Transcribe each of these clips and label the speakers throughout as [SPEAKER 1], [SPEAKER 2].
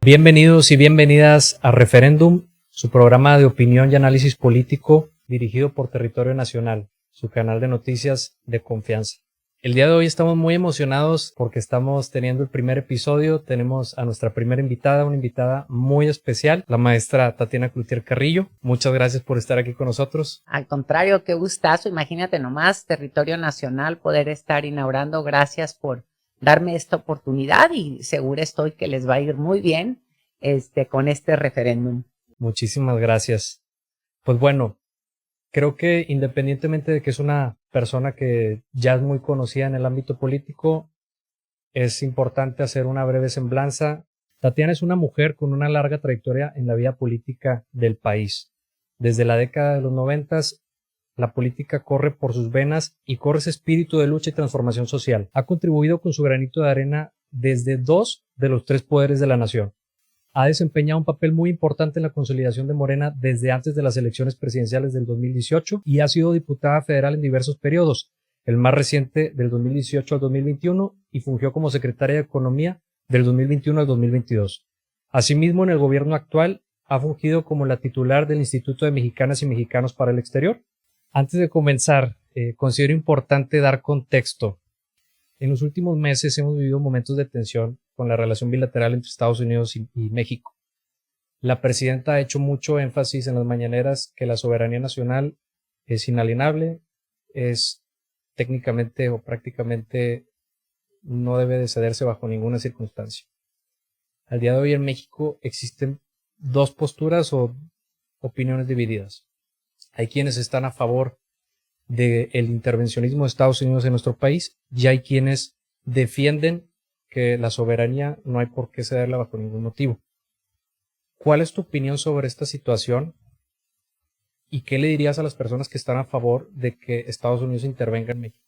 [SPEAKER 1] Bienvenidos y bienvenidas a Referéndum, su programa de opinión y análisis político dirigido por Territorio Nacional, su canal de noticias de confianza. El día de hoy estamos muy emocionados porque estamos teniendo el primer episodio. Tenemos a nuestra primera invitada, una invitada muy especial, la maestra Tatiana Cloutier Carrillo. Muchas gracias por estar aquí con nosotros.
[SPEAKER 2] Al contrario, qué gustazo. Imagínate nomás, Territorio Nacional, poder estar inaugurando. Gracias por darme esta oportunidad y segura estoy que les va a ir muy bien con este referéndum.
[SPEAKER 1] Muchísimas gracias. Pues bueno, creo que independientemente de que es una persona que ya es muy conocida en el ámbito político, es importante hacer una breve semblanza. Tatiana es una mujer con una larga trayectoria en la vida política del país. Desde la década de los 90, la política corre por sus venas y corre ese espíritu de lucha y transformación social. Ha contribuido con su granito de arena desde 2 de los 3 poderes de la nación. Ha desempeñado un papel muy importante en la consolidación de Morena desde antes de las elecciones presidenciales del 2018 y ha sido diputada federal en diversos periodos, el más reciente del 2018 al 2021, y fungió como secretaria de Economía del 2021 al 2022. Asimismo, en el gobierno actual ha fungido como la titular del Instituto de Mexicanas y Mexicanos para el Exterior. Antes de comenzar, considero importante dar contexto. En los últimos meses hemos vivido momentos de tensión con la relación bilateral entre Estados Unidos y México. La presidenta ha hecho mucho énfasis en las mañaneras que la soberanía nacional es inalienable, es técnicamente o prácticamente no debe de cederse bajo ninguna circunstancia. Al día de hoy en México existen dos posturas o opiniones divididas. Hay quienes están a favor del intervencionismo de Estados Unidos en nuestro país y hay quienes defienden que la soberanía no hay por qué cederla bajo ningún motivo. ¿Cuál es tu opinión sobre esta situación? ¿Y qué le dirías a las personas que están a favor de que Estados Unidos intervenga en México?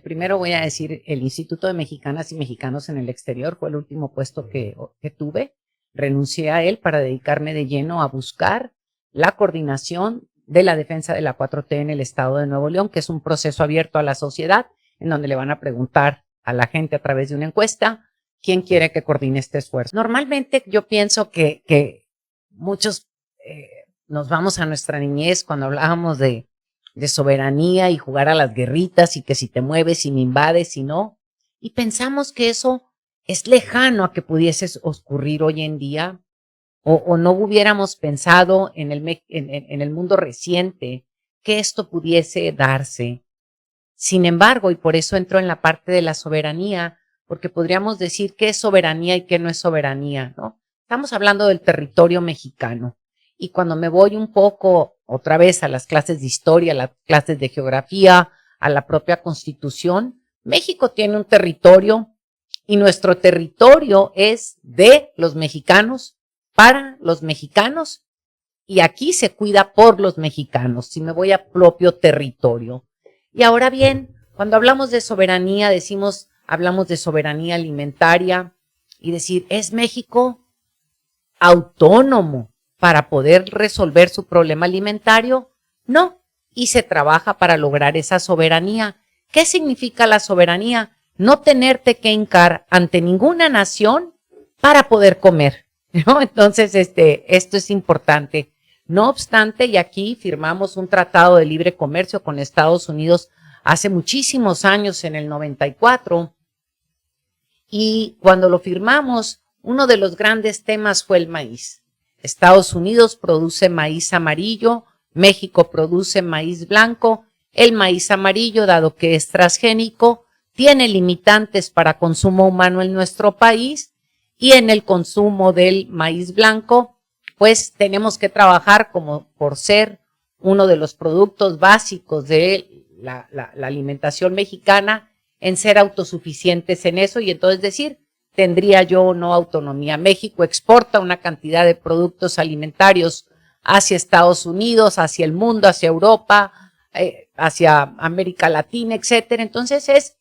[SPEAKER 2] Primero voy a decir, el Instituto de Mexicanas y Mexicanos en el Exterior fue el último puesto que tuve. Renuncié a él para dedicarme de lleno a buscar la coordinación de la defensa de la 4T en el estado de Nuevo León, que es un proceso abierto a la sociedad, en donde le van a preguntar a la gente a través de una encuesta quién quiere que coordine este esfuerzo. Normalmente yo pienso que muchos nos vamos a nuestra niñez cuando hablábamos de soberanía y jugar a las guerritas y que si te mueves y me invades y no. Y pensamos que eso es lejano a que pudiese ocurrir hoy en día o no hubiéramos pensado en el mundo reciente que esto pudiese darse. Sin embargo, y por eso entro en la parte de la soberanía, porque podríamos decir qué es soberanía y qué no es soberanía, ¿no? Estamos hablando del territorio mexicano. Y cuando me voy un poco otra vez a las clases de historia, a las clases de geografía, a la propia Constitución, México tiene un territorio y nuestro territorio es de los mexicanos, para los mexicanos, y aquí se cuida por los mexicanos, si me voy a propio territorio. Y ahora bien, cuando hablamos de soberanía, hablamos de soberanía alimentaria y decir, ¿es México autónomo para poder resolver su problema alimentario? No, y se trabaja para lograr esa soberanía. ¿Qué significa la soberanía? No tenerte que hincar ante ninguna nación para poder comer, ¿no? Entonces, esto es importante. No obstante, y aquí firmamos un tratado de libre comercio con Estados Unidos hace muchísimos años, en el 94, y cuando lo firmamos, uno de los grandes temas fue el maíz. Estados Unidos produce maíz amarillo, México produce maíz blanco. El maíz amarillo, dado que es transgénico, tiene limitantes para consumo humano en nuestro país, y en el consumo del maíz blanco, pues tenemos que trabajar como por ser uno de los productos básicos de la alimentación mexicana, en ser autosuficientes en eso y entonces decir, ¿tendría yo o no autonomía? México exporta una cantidad de productos alimentarios hacia Estados Unidos, hacia el mundo, hacia Europa, hacia América Latina, etcétera. Entonces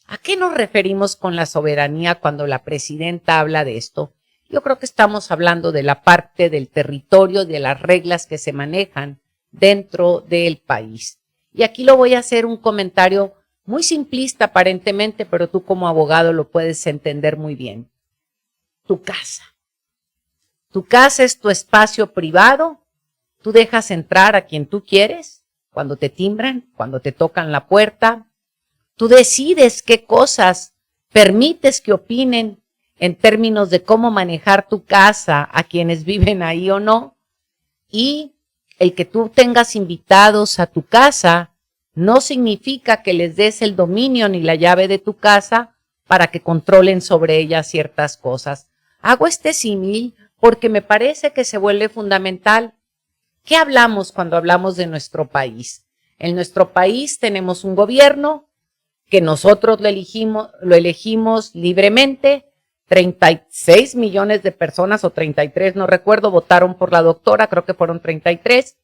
[SPEAKER 2] ¿a qué nos referimos con la soberanía cuando la presidenta habla de esto? Yo creo que estamos hablando de la parte del territorio, de las reglas que se manejan dentro del país. Y aquí lo voy a hacer un comentario muy simplista aparentemente, pero tú como abogado lo puedes entender muy bien. Tu casa. Tu casa es tu espacio privado, tú dejas entrar a quien tú quieres, cuando te timbran, cuando te tocan la puerta, tú decides qué cosas permites que opinen en términos de cómo manejar tu casa a quienes viven ahí o no, y el que tú tengas invitados a tu casa no significa que les des el dominio ni la llave de tu casa para que controlen sobre ella ciertas cosas. Hago este símil porque me parece que se vuelve fundamental. ¿Qué hablamos cuando hablamos de nuestro país? En nuestro país tenemos un gobierno que nosotros lo elegimos libremente. 36 millones de personas o 33, no recuerdo, votaron por la doctora, creo que fueron 33,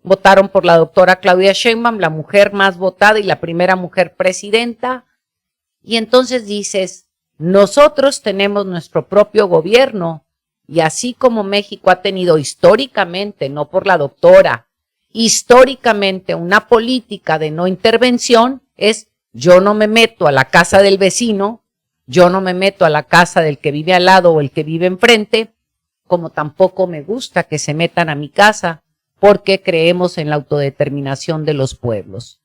[SPEAKER 2] votaron por la doctora Claudia Sheinbaum, la mujer más votada y la primera mujer presidenta. Y entonces dices, nosotros tenemos nuestro propio gobierno y así como México ha tenido históricamente, no por la doctora, históricamente una política de no intervención, es yo no me meto a la casa del vecino, yo no me meto a la casa del que vive al lado o el que vive enfrente, como tampoco me gusta que se metan a mi casa, porque creemos en la autodeterminación de los pueblos.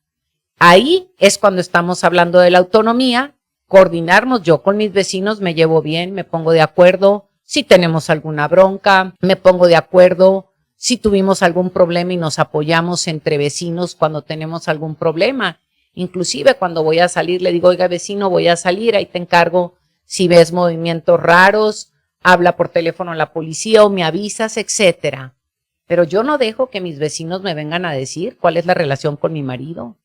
[SPEAKER 2] Ahí es cuando estamos hablando de la autonomía, coordinarnos. Yo con mis vecinos me llevo bien, me pongo de acuerdo. Si tenemos alguna bronca, me pongo de acuerdo. Si tuvimos algún problema y nos apoyamos entre vecinos cuando tenemos algún problema. Inclusive cuando voy a salir le digo, oiga vecino, voy a salir, ahí te encargo. Si ves movimientos raros, habla por teléfono a la policía o me avisas, etcétera. Pero yo no dejo que mis vecinos me vengan a decir cuál es la relación con mi marido.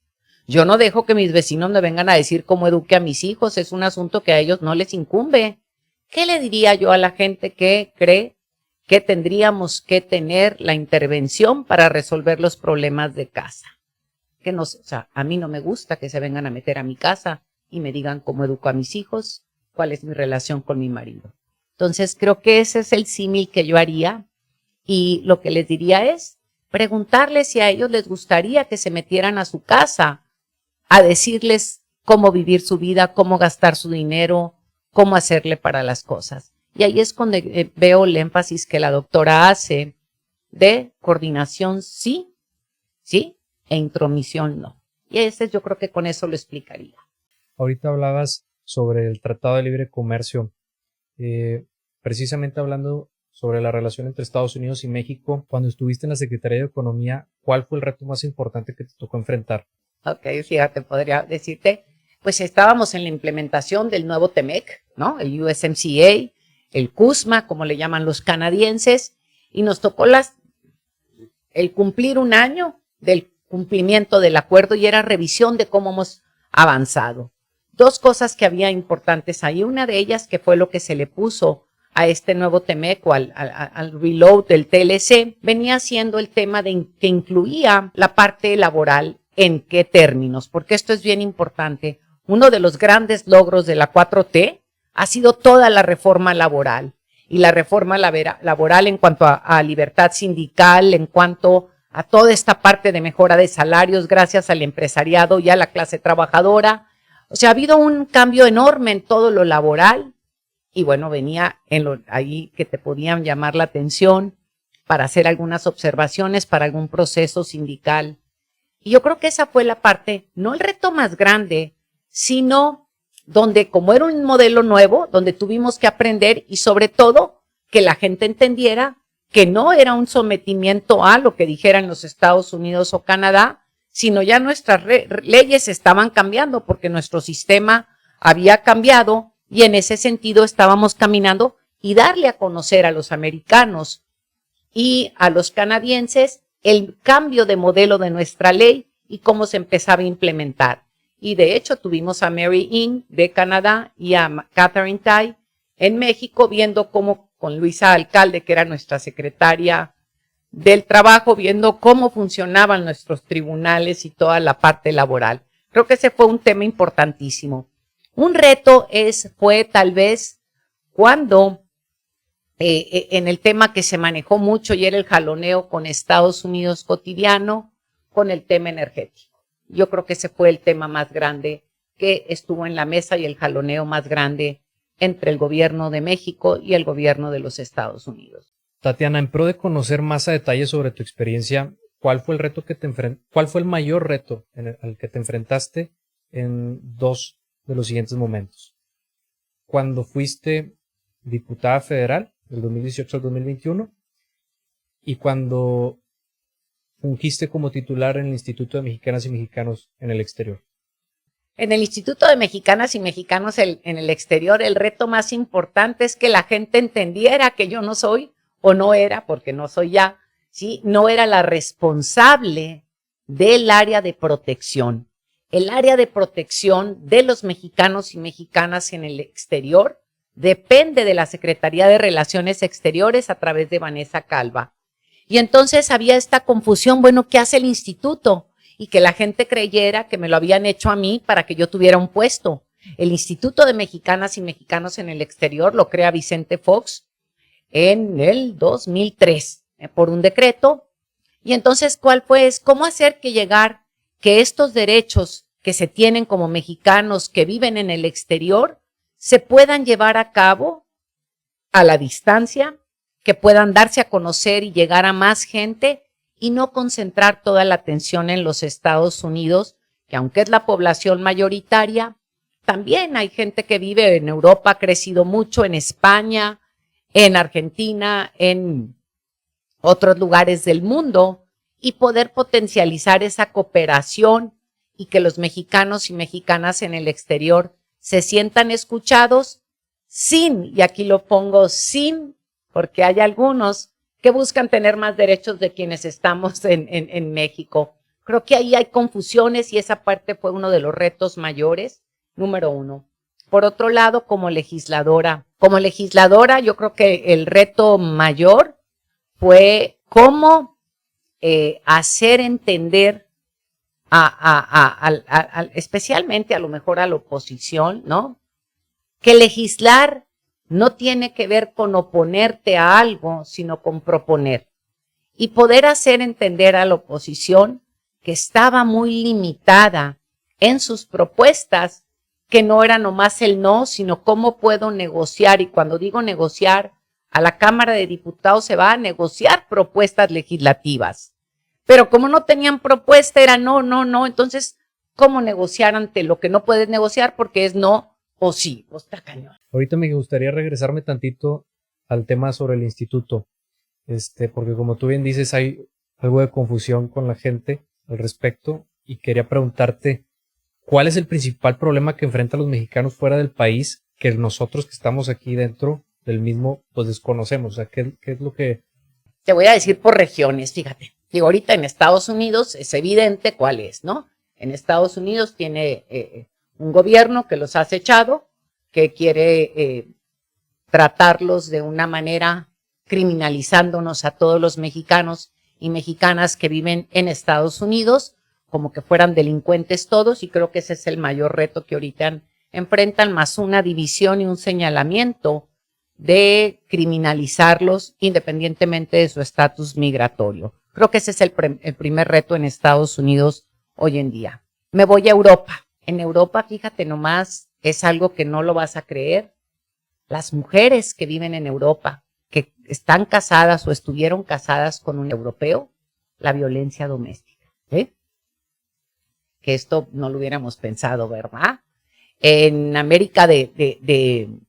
[SPEAKER 2] Yo no dejo que mis vecinos me vengan a decir cómo eduque a mis hijos. Es un asunto que a ellos no les incumbe. ¿Qué le diría yo a la gente que cree que tendríamos que tener la intervención para resolver los problemas de casa? Que no, o sea, a mí no me gusta que se vengan a meter a mi casa y me digan cómo educo a mis hijos, cuál es mi relación con mi marido. Entonces creo que ese es el símil que yo haría y lo que les diría es preguntarles si a ellos les gustaría que se metieran a su casa a decirles cómo vivir su vida, cómo gastar su dinero, cómo hacerle para las cosas. Y ahí es cuando veo el énfasis que la doctora hace de coordinación sí, e intromisión no. Y ese yo creo que con eso lo explicaría.
[SPEAKER 1] Ahorita hablabas sobre el Tratado de Libre Comercio, precisamente hablando sobre la relación entre Estados Unidos y México. Cuando estuviste en la Secretaría de Economía, ¿cuál fue el reto más importante que te tocó enfrentar?
[SPEAKER 2] Ok, fíjate, podría decirte, pues estábamos en la implementación del nuevo TEMEC, ¿no? El USMCA, el CUSMA, como le llaman los canadienses, y nos tocó el cumplir un año del cumplimiento del acuerdo y era revisión de cómo hemos avanzado. Dos cosas que había importantes ahí, una de ellas que fue lo que se le puso a este nuevo TEMEC o al reload del TLC, venía siendo el tema que incluía la parte laboral. ¿En qué términos? Porque esto es bien importante. Uno de los grandes logros de la 4T ha sido toda la reforma laboral. Y la reforma laboral en cuanto a libertad sindical, en cuanto a toda esta parte de mejora de salarios gracias al empresariado y a la clase trabajadora. O sea, ha habido un cambio enorme en todo lo laboral. Y bueno, venía ahí que te podían llamar la atención para hacer algunas observaciones para algún proceso sindical. Y yo creo que esa fue la parte, no el reto más grande, sino donde como era un modelo nuevo, donde tuvimos que aprender y sobre todo que la gente entendiera que no era un sometimiento a lo que dijeran los Estados Unidos o Canadá, sino ya nuestras leyes estaban cambiando porque nuestro sistema había cambiado y en ese sentido estábamos caminando y darle a conocer a los americanos y a los canadienses el cambio de modelo de nuestra ley y cómo se empezaba a implementar. Y de hecho tuvimos a Mary Ng de Canadá y a Catherine Tai en México viendo cómo, con Luisa Alcalde, que era nuestra secretaria del trabajo, viendo cómo funcionaban nuestros tribunales y toda la parte laboral. Creo que ese fue un tema importantísimo. Un reto fue tal vez cuando en el tema que se manejó mucho y era el jaloneo con Estados Unidos cotidiano, con el tema energético. Yo creo que ese fue el tema más grande que estuvo en la mesa y el jaloneo más grande entre el gobierno de México y el gobierno de los Estados Unidos.
[SPEAKER 1] Tatiana, en pro de conocer más a detalle sobre tu experiencia, ¿cuál fue el mayor reto al que te enfrentaste en dos de los siguientes momentos? Cuando fuiste diputada federal, del 2018 al 2021, y cuando fungiste como titular en el Instituto de Mexicanas y Mexicanos en el exterior.
[SPEAKER 2] En el Instituto de Mexicanas y Mexicanos en el exterior, el reto más importante es que la gente entendiera que yo no soy, o no era, porque no soy ya, ¿sí? No era la responsable del área de protección. El área de protección de los mexicanos y mexicanas en el exterior depende de la Secretaría de Relaciones Exteriores a través de Vanessa Calva. Y entonces había esta confusión, bueno, ¿qué hace el instituto? Y que la gente creyera que me lo habían hecho a mí para que yo tuviera un puesto. El Instituto de Mexicanas y Mexicanos en el Exterior lo crea Vicente Fox en el 2003 por un decreto. Y entonces, ¿cuál fue? Es cómo hacer que estos derechos que se tienen como mexicanos que viven en el exterior se puedan llevar a cabo a la distancia, que puedan darse a conocer y llegar a más gente y no concentrar toda la atención en los Estados Unidos, que aunque es la población mayoritaria, también hay gente que vive en Europa, ha crecido mucho, en España, en Argentina, en otros lugares del mundo, y poder potencializar esa cooperación y que los mexicanos y mexicanas en el exterior se sientan escuchados sin, y aquí lo pongo sin, porque hay algunos que buscan tener más derechos de quienes estamos en México. Creo que ahí hay confusiones y esa parte fue uno de los retos mayores, número uno. Por otro lado, como legisladora yo creo que el reto mayor fue cómo hacer entender especialmente a lo mejor a la oposición, ¿no? Que legislar no tiene que ver con oponerte a algo, sino con proponer. Y poder hacer entender a la oposición que estaba muy limitada en sus propuestas, que no era nomás el no, sino cómo puedo negociar. Y cuando digo negociar, a la Cámara de Diputados se va a negociar propuestas legislativas. Pero como no tenían propuesta, era no. Entonces, ¿cómo negociar ante lo que no puedes negociar? Porque es no o sí, pues está cañón.
[SPEAKER 1] Ahorita me gustaría regresarme tantito al tema sobre el instituto, porque como tú bien dices, hay algo de confusión con la gente al respecto y quería preguntarte, ¿cuál es el principal problema que enfrentan los mexicanos fuera del país que nosotros que estamos aquí dentro del mismo, pues desconocemos? O sea, ¿qué es lo que...?
[SPEAKER 2] Te voy a decir por regiones, fíjate. Digo, ahorita en Estados Unidos es evidente cuál es, ¿no? En Estados Unidos tiene un gobierno que los ha acechado, que quiere tratarlos de una manera criminalizándonos a todos los mexicanos y mexicanas que viven en Estados Unidos, como que fueran delincuentes todos, y creo que ese es el mayor reto que ahorita enfrentan, más una división y un señalamiento de criminalizarlos independientemente de su estatus migratorio. Creo que ese es el primer reto en Estados Unidos hoy en día. Me voy a Europa. En Europa, fíjate nomás, es algo que no lo vas a creer. Las mujeres que viven en Europa, que están casadas o estuvieron casadas con un europeo, la violencia doméstica. Que esto no lo hubiéramos pensado, ¿verdad? En América del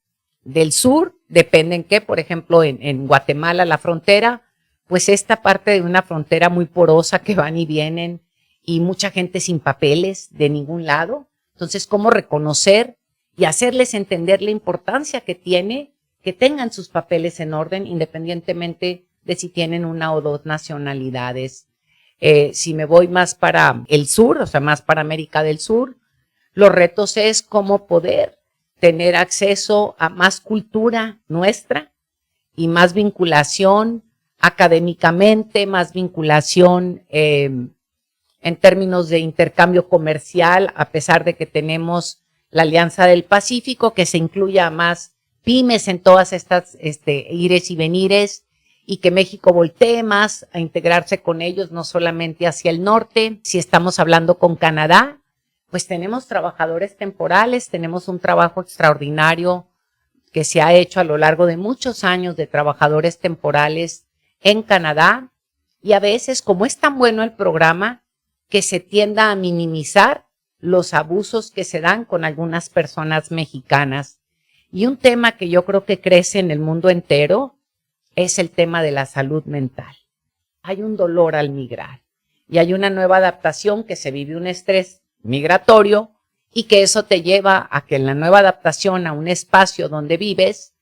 [SPEAKER 2] Sur, depende en qué, por ejemplo, en Guatemala, la frontera, pues esta parte de una frontera muy porosa que van y vienen y mucha gente sin papeles de ningún lado. Entonces, ¿cómo reconocer y hacerles entender la importancia que tiene que tengan sus papeles en orden, independientemente de si tienen una o dos nacionalidades? Si me voy más para el sur, o sea, más para América del Sur, los retos es cómo poder tener acceso a más cultura nuestra y más vinculación académicamente, más vinculación en términos de intercambio comercial, a pesar de que tenemos la Alianza del Pacífico, que se incluya más pymes en todas estas ires y venires, y que México voltee más a integrarse con ellos, no solamente hacia el norte. Si estamos hablando con Canadá, pues tenemos trabajadores temporales, tenemos un trabajo extraordinario que se ha hecho a lo largo de muchos años de trabajadores temporales en Canadá, y a veces, como es tan bueno el programa, que se tienda a minimizar los abusos que se dan con algunas personas mexicanas. Y un tema que yo creo que crece en el mundo entero es el tema de la salud mental. Hay un dolor al migrar y hay una nueva adaptación, que se vive un estrés migratorio, y que eso te lleva a que en la nueva adaptación a un espacio donde vives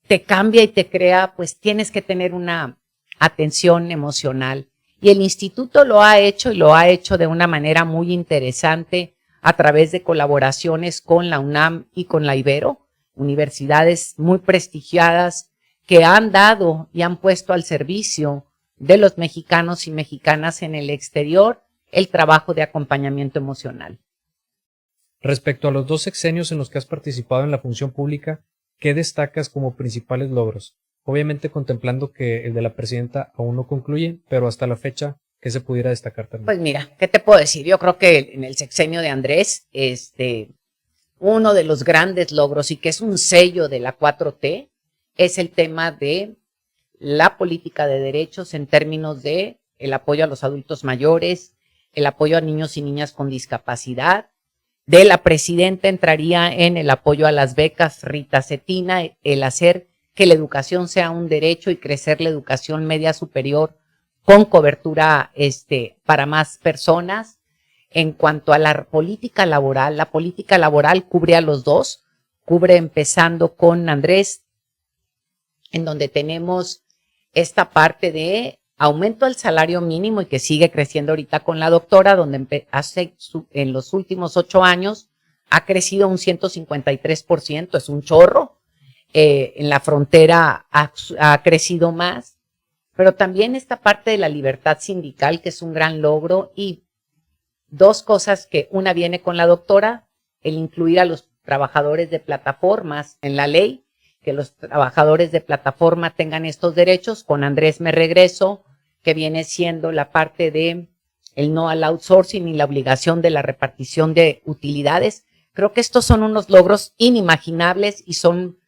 [SPEAKER 2] te cambia y te crea, pues tienes que tener una atención emocional. Y el instituto lo ha hecho, y lo ha hecho de una manera muy interesante a través de colaboraciones con la UNAM y con la Ibero, universidades muy prestigiadas que han dado y han puesto al servicio de los mexicanos y mexicanas en el exterior el trabajo de acompañamiento emocional.
[SPEAKER 1] Respecto a los 2 sexenios en los que has participado en la función pública, ¿qué destacas como principales logros? Obviamente contemplando que el de la presidenta aún no concluye, pero hasta la fecha, ¿qué se pudiera destacar también?
[SPEAKER 2] Pues mira, ¿qué te puedo decir? Yo creo que en el sexenio de Andrés, uno de los grandes logros, y que es un sello de la 4T, es el tema de la política de derechos en términos de el apoyo a los adultos mayores, el apoyo a niños y niñas con discapacidad. De la presidenta entraría en el apoyo a las becas Rita Cetina, el hacer que la educación sea un derecho y crecer la educación media superior con cobertura para más personas. En cuanto a la política laboral cubre a los dos, cubre empezando con Andrés, en donde tenemos esta parte de aumento al salario mínimo, y que sigue creciendo ahorita con la doctora, donde en los últimos 8 años ha crecido un 153%, es un chorro. En la frontera ha crecido más, pero también esta parte de la libertad sindical, que es un gran logro, y 2 cosas que una viene con la doctora, el incluir a los trabajadores de plataformas en la ley, que los trabajadores de plataforma tengan estos derechos. Con Andrés me regreso, que viene siendo la parte de el no al outsourcing y la obligación de la repartición de utilidades. Creo que estos son unos logros inimaginables y son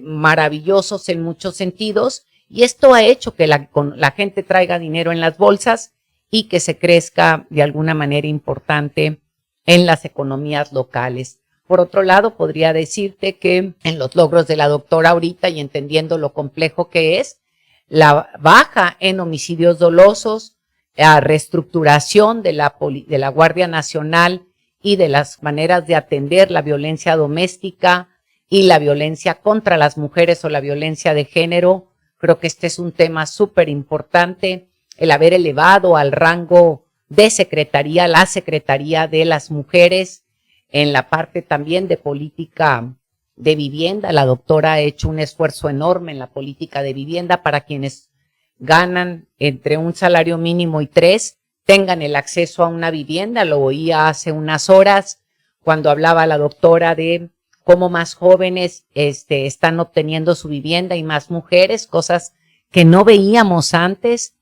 [SPEAKER 2] maravillosos en muchos sentidos, y esto ha hecho que la gente traiga dinero en las bolsas y que se crezca de alguna manera importante en las economías locales. Por otro lado, podría decirte que en los logros de la doctora ahorita, y entendiendo lo complejo que es, la baja en homicidios dolosos, la reestructuración de la Guardia Nacional y de las maneras de atender la violencia doméstica y la violencia contra las mujeres o la violencia de género. Creo que este es un tema súper importante, el haber elevado al rango de secretaría la Secretaría de las Mujeres. En la parte también de política de vivienda, la doctora ha hecho un esfuerzo enorme en la política de vivienda para quienes ganan entre un salario mínimo y 3, tengan el acceso a una vivienda. Lo oía hace unas horas cuando hablaba la doctora de cómo más jóvenes están obteniendo su vivienda y más mujeres, cosas que no veíamos antes.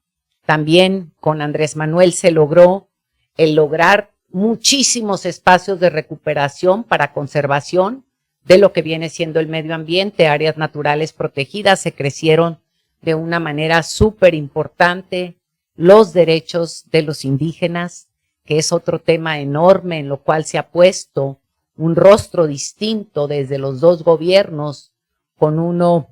[SPEAKER 2] También con Andrés Manuel se logró el lograr muchísimos espacios de recuperación para conservación de lo que viene siendo el medio ambiente, áreas naturales protegidas, se crecieron de una manera súper importante. Los derechos de los indígenas, que es otro tema enorme en lo cual se ha puesto un rostro distinto desde los 2 gobiernos. Con uno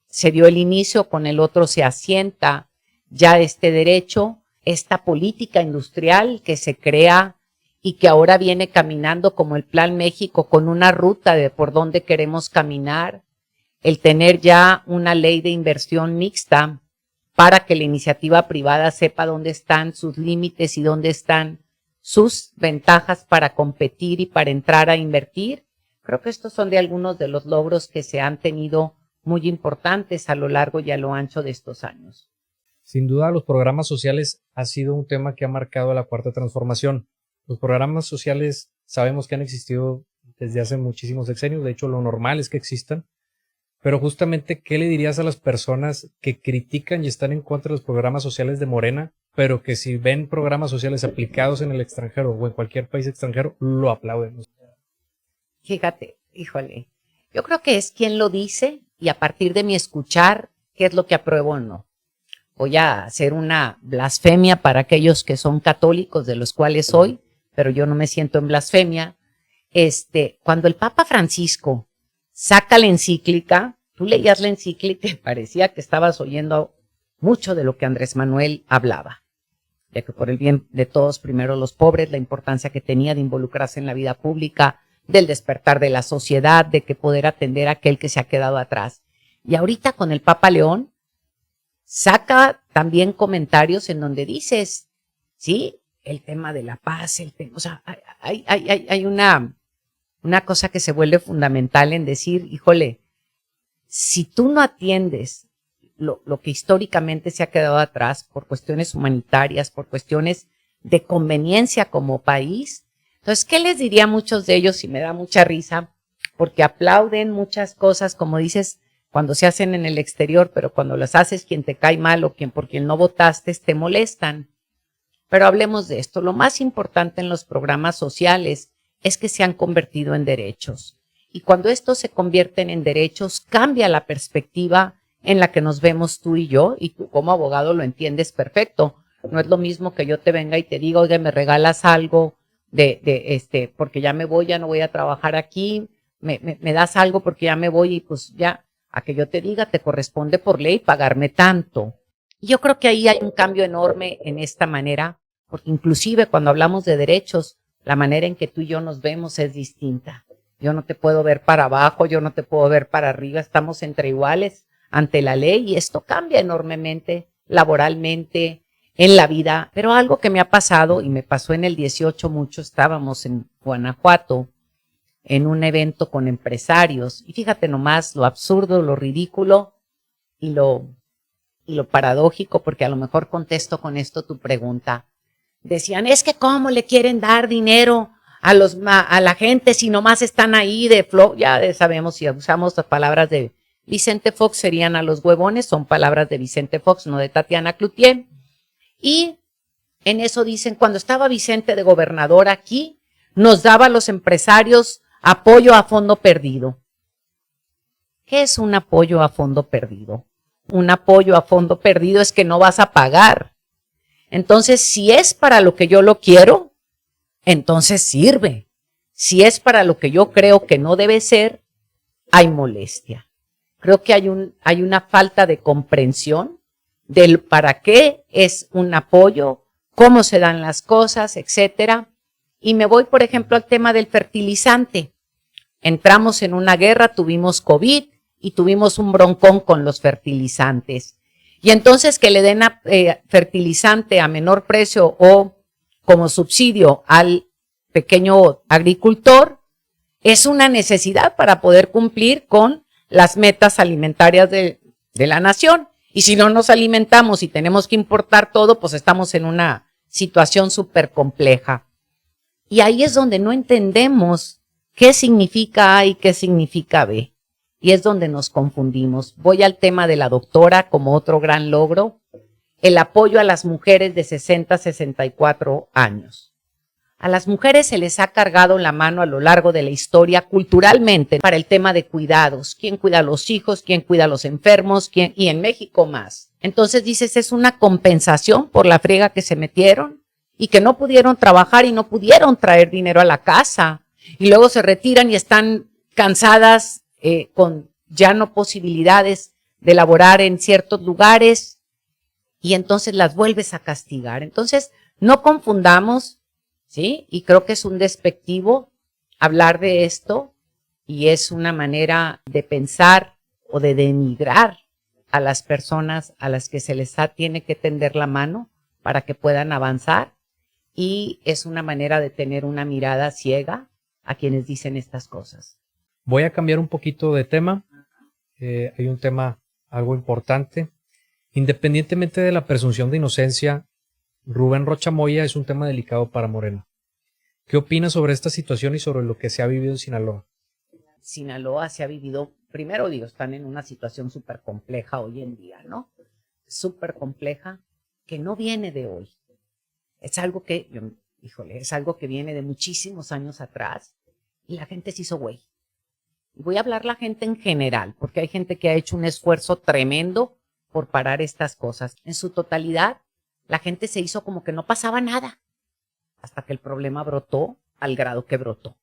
[SPEAKER 2] se dio el inicio, con el otro se asienta ya este derecho, esta política industrial que se crea y que ahora viene caminando como el Plan México, con una ruta de por dónde queremos caminar, el tener ya una ley de inversión mixta para que la iniciativa privada sepa dónde están sus límites y dónde están sus ventajas para competir y para entrar a invertir. Creo que estos son de algunos de los logros que se han tenido muy importantes a lo largo y a lo ancho de estos años.
[SPEAKER 1] Sin duda, los programas sociales ha sido un tema que ha marcado la cuarta transformación. Los programas sociales sabemos que han existido desde hace muchísimos sexenios, de hecho lo normal es que existan, pero justamente, ¿qué le dirías a las personas que critican y están en contra de los programas sociales de Morena, pero que si ven programas sociales aplicados en el extranjero o en cualquier país extranjero, lo aplauden?
[SPEAKER 2] Fíjate, híjole, yo creo que es quien lo dice y a partir de mi escuchar, qué es lo que apruebo o no. voy a hacer una blasfemia para aquellos que son católicos, de los cuales soy, pero yo no me siento en blasfemia. Cuando el Papa Francisco saca la encíclica, tú leías la encíclica y parecía que estabas oyendo mucho de lo que Andrés Manuel hablaba, de que por el bien de todos, primero los pobres, la importancia que tenía de involucrarse en la vida pública, del despertar de la sociedad, de que poder atender a aquel que se ha quedado atrás. Y ahorita con el Papa León, saca también comentarios en donde dices, sí, el tema de la paz, o sea, hay una cosa que se vuelve fundamental en decir, híjole, si tú no atiendes lo que históricamente se ha quedado atrás por cuestiones humanitarias, por cuestiones de conveniencia como país, entonces, ¿qué les diría a muchos de ellos? Y me da mucha risa, porque aplauden muchas cosas, como dices, cuando se hacen en el exterior, pero cuando las haces quien te cae mal o por quien no votaste, te molestan. Pero hablemos de esto. Lo más importante en los programas sociales es que se han convertido en derechos. Y cuando estos se convierten en derechos, cambia la perspectiva en la que nos vemos tú y yo, y tú como abogado lo entiendes perfecto. No es lo mismo que yo te venga y te diga, oye, me regalas algo porque ya me voy, ya no voy a trabajar aquí, me das algo porque ya me voy y pues ya, a que yo te diga, te corresponde por ley pagarme tanto. Y yo creo que ahí hay un cambio enorme en esta manera, porque inclusive cuando hablamos de derechos, la manera en que tú y yo nos vemos es distinta. Yo no te puedo ver para abajo, yo no te puedo ver para arriba, estamos entre iguales ante la ley y esto cambia enormemente laboralmente, en la vida. Pero algo que me ha pasado, y me pasó en el 18 mucho, estábamos en Guanajuato, en un evento con empresarios, y fíjate nomás lo absurdo, lo ridículo y lo paradójico, porque a lo mejor contesto con esto tu pregunta. Decían, es que cómo le quieren dar dinero a la gente si nomás están ahí ya sabemos, si usamos las palabras de Vicente Fox serían a los huevones, son palabras de Vicente Fox, no de Tatiana Cloutier. Y en eso dicen, cuando estaba Vicente de gobernador aquí, nos daba a los empresarios apoyo a fondo perdido. ¿Qué es un apoyo a fondo perdido? Un apoyo a fondo perdido es que no vas a pagar. Entonces, si es para lo que yo lo quiero, entonces sirve. Si es para lo que yo creo que no debe ser, hay molestia. Creo que hay una falta de comprensión del para qué es un apoyo, cómo se dan las cosas, etcétera. Y me voy, por ejemplo, al tema del fertilizante. Entramos en una guerra, tuvimos COVID y tuvimos un broncón con los fertilizantes. Y entonces que le den fertilizante a menor precio o como subsidio al pequeño agricultor es una necesidad para poder cumplir con las metas alimentarias de la nación. Y si no nos alimentamos y tenemos que importar todo, pues estamos en una situación súper compleja. Y ahí es donde no entendemos qué significa A y qué significa B. Y es donde nos confundimos. Voy al tema de la doctora como otro gran logro, el apoyo a las mujeres de 60 a 64 años. A las mujeres se les ha cargado la mano a lo largo de la historia culturalmente para el tema de cuidados. ¿Quién cuida a los hijos? ¿Quién cuida a los enfermos? Y en México más. Entonces dices, es una compensación por la friega que se metieron y que no pudieron trabajar y no pudieron traer dinero a la casa. Y luego se retiran y están cansadas con ya no posibilidades de laborar en ciertos lugares y entonces las vuelves a castigar. Entonces, no confundamos, ¿sí? Y creo que es un despectivo hablar de esto y es una manera de pensar o de denigrar a las personas a las que se les tiene que tender la mano para que puedan avanzar y es una manera de tener una mirada ciega a quienes dicen estas cosas.
[SPEAKER 1] Voy a cambiar un poquito de tema. Hay un tema algo importante. Independientemente de la presunción de inocencia, Rubén Rocha Moya es un tema delicado para Morena. ¿Qué opinas sobre esta situación y sobre lo que se ha vivido en Sinaloa?
[SPEAKER 2] Sinaloa se ha vivido, primero digo, están en una situación súper compleja hoy en día, ¿no? Súper compleja, que no viene de hoy. Es algo que, es algo que viene de muchísimos años atrás y la gente se hizo güey. Voy a hablar la gente en general, porque hay gente que ha hecho un esfuerzo tremendo por parar estas cosas. En su totalidad, la gente se hizo como que no pasaba nada, hasta que el problema brotó al grado que brotó.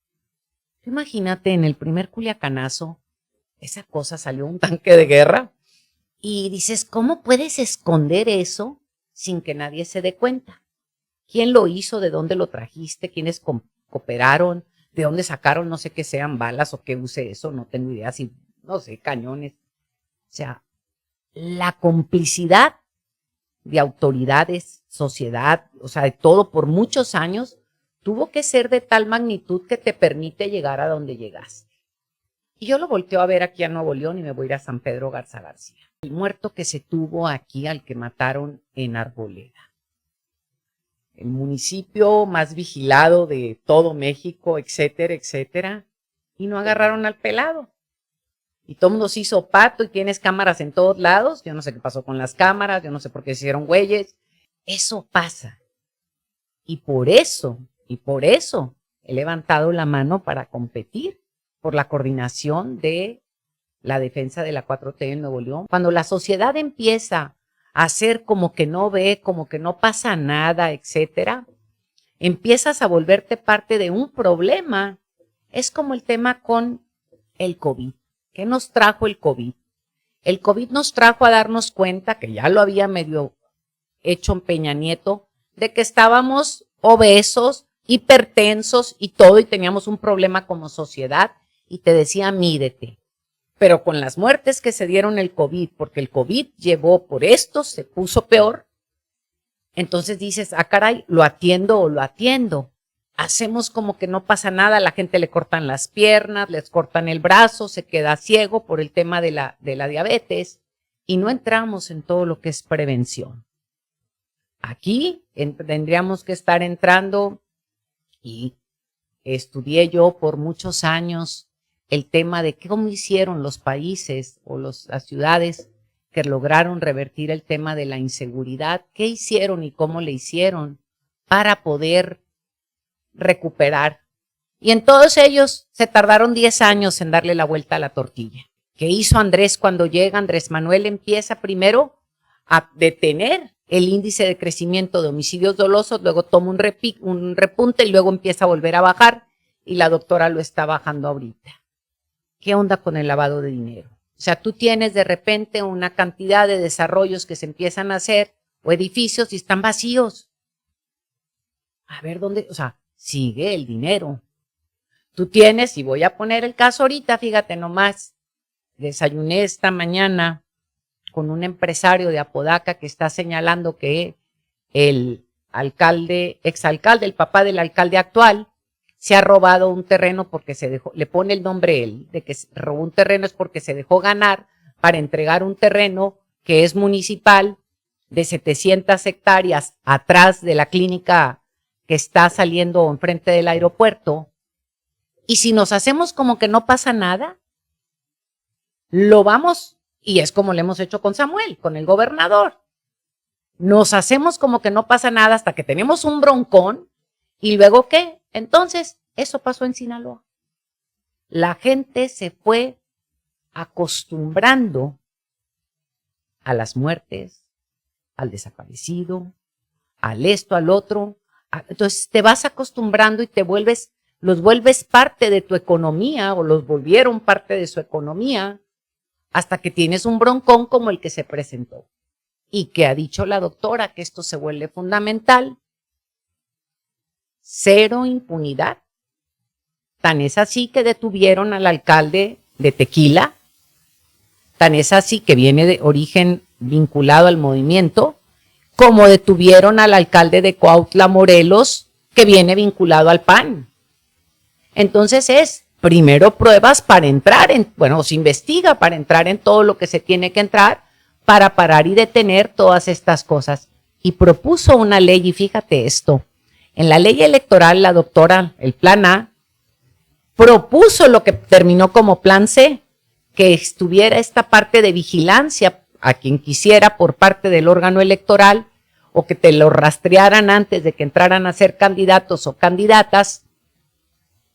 [SPEAKER 2] Imagínate, en el primer Culiacanazo, esa cosa salió un tanque de guerra, y dices, ¿cómo puedes esconder eso sin que nadie se dé cuenta? ¿Quién lo hizo? ¿De dónde lo trajiste? ¿Quiénes cooperaron? ¿De dónde sacaron? No sé qué sean balas o qué use eso, no tengo idea, si, no sé, cañones. O sea, la complicidad de autoridades, sociedad, o sea, de todo por muchos años, tuvo que ser de tal magnitud que te permite llegar a donde llegaste. Y yo lo volteo a ver aquí a Nuevo León y me voy a ir a San Pedro Garza García. El muerto que se tuvo aquí al que mataron en Arboleda. El municipio más vigilado de todo México, etcétera, etcétera. Y no agarraron al pelado. Y todo el mundo se hizo pato y tienes cámaras en todos lados. Yo no sé qué pasó con las cámaras, yo no sé por qué se hicieron güeyes. Eso pasa. Y por eso he levantado la mano para competir por la coordinación de la defensa de la 4T en Nuevo León. Cuando la sociedad empieza a hacer como que no ve, como que no pasa nada, etcétera, empiezas a volverte parte de un problema. Es como el tema con el COVID. ¿Qué nos trajo el COVID? El COVID nos trajo a darnos cuenta, que ya lo había medio hecho en Peña Nieto, de que estábamos obesos, hipertensos y todo, y teníamos un problema como sociedad, y te decía, mídete. Pero con las muertes que se dieron el COVID, porque el COVID llevó por esto, se puso peor, entonces dices, ah, caray, ¿lo atiendo o lo atiendo? Hacemos como que no pasa nada, a la gente le cortan las piernas, les cortan el brazo, se queda ciego por el tema de la diabetes, y no entramos en todo lo que es prevención. Aquí tendríamos que estar entrando, y estudié yo por muchos años el tema de cómo hicieron los países o las ciudades que lograron revertir el tema de la inseguridad, qué hicieron y cómo le hicieron para poder recuperar. Y en todos ellos se tardaron 10 años en darle la vuelta a la tortilla. ¿Qué hizo Andrés cuando llega? Andrés Manuel empieza primero a detener el índice de crecimiento de homicidios dolosos, luego toma un repunte y luego empieza a volver a bajar, y la doctora lo está bajando ahorita. ¿Qué onda con el lavado de dinero? O sea, tú tienes de repente una cantidad de desarrollos que se empiezan a hacer, o edificios, y están vacíos. A ver dónde, o sea, sigue el dinero. Tú tienes, y voy a poner el caso ahorita, fíjate nomás, desayuné esta mañana con un empresario de Apodaca que está señalando que el alcalde, exalcalde, el papá del alcalde actual, se ha robado un terreno porque se dejó, le pone el nombre él, de que robó un terreno es porque se dejó ganar para entregar un terreno que es municipal de 700 hectáreas atrás de la clínica que está saliendo enfrente del aeropuerto. Y si nos hacemos como que no pasa nada, lo vamos, y es como lo hemos hecho con Samuel, con el gobernador. Nos hacemos como que no pasa nada hasta que tenemos un broncón, y luego ¿qué? Entonces, eso pasó en Sinaloa. La gente se fue acostumbrando a las muertes, al desaparecido, al esto, al otro. Entonces te vas acostumbrando y los vuelves parte de tu economía, o los volvieron parte de su economía, hasta que tienes un broncón como el que se presentó. Y que ha dicho la doctora que esto se vuelve fundamental. Cero impunidad. Tan es así que detuvieron al alcalde de Tequila, tan es así que viene de origen vinculado al movimiento, como detuvieron al alcalde de Cuautla, Morelos, que viene vinculado al PAN. Entonces primero pruebas para entrar se investiga para entrar en todo lo que se tiene que entrar para parar y detener todas estas cosas. Y propuso una ley, y fíjate esto, en la ley electoral la doctora, el plan A, propuso lo que terminó como plan C, que estuviera esta parte de vigilancia a quien quisiera por parte del órgano electoral, o que te lo rastrearan antes de que entraran a ser candidatos o candidatas,